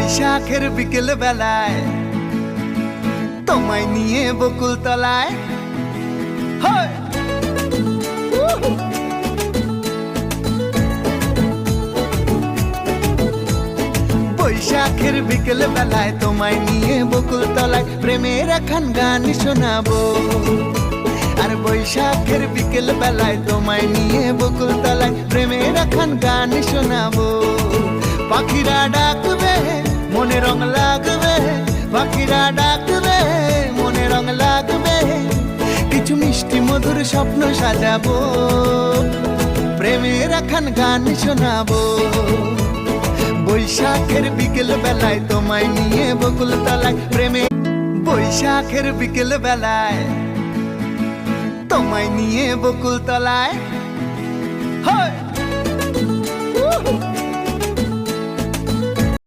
বৈশাখের বিকেল বেলায় তোমায় নিয়ে বকুল তলায় বৈশাখের বিকেল বেলায় তোমায় নিয়ে বকুল তলায় প্রেমের একখান গান শোনাবো। আর বৈশাখের বিকেল বেলায় তোমায় নিয়ে বকুল তলায় প্রেমের একখান গান শোনাবো। পাখিরা ডাকবে মনে রং লাগবে, পাখিরা ডাকবে মনে রং লাগবে, কিছু মিষ্টি মধুর স্বপ্ন সাজাবো, প্রেমের একখান গান শোনাবো। বৈশাখের বিকেল বেলায় তোমায় নিয়ে বকুল তলায় প্রেমে, বৈশাখের বিকেল বেলায় তোমায় নিয়ে বকুল তলায়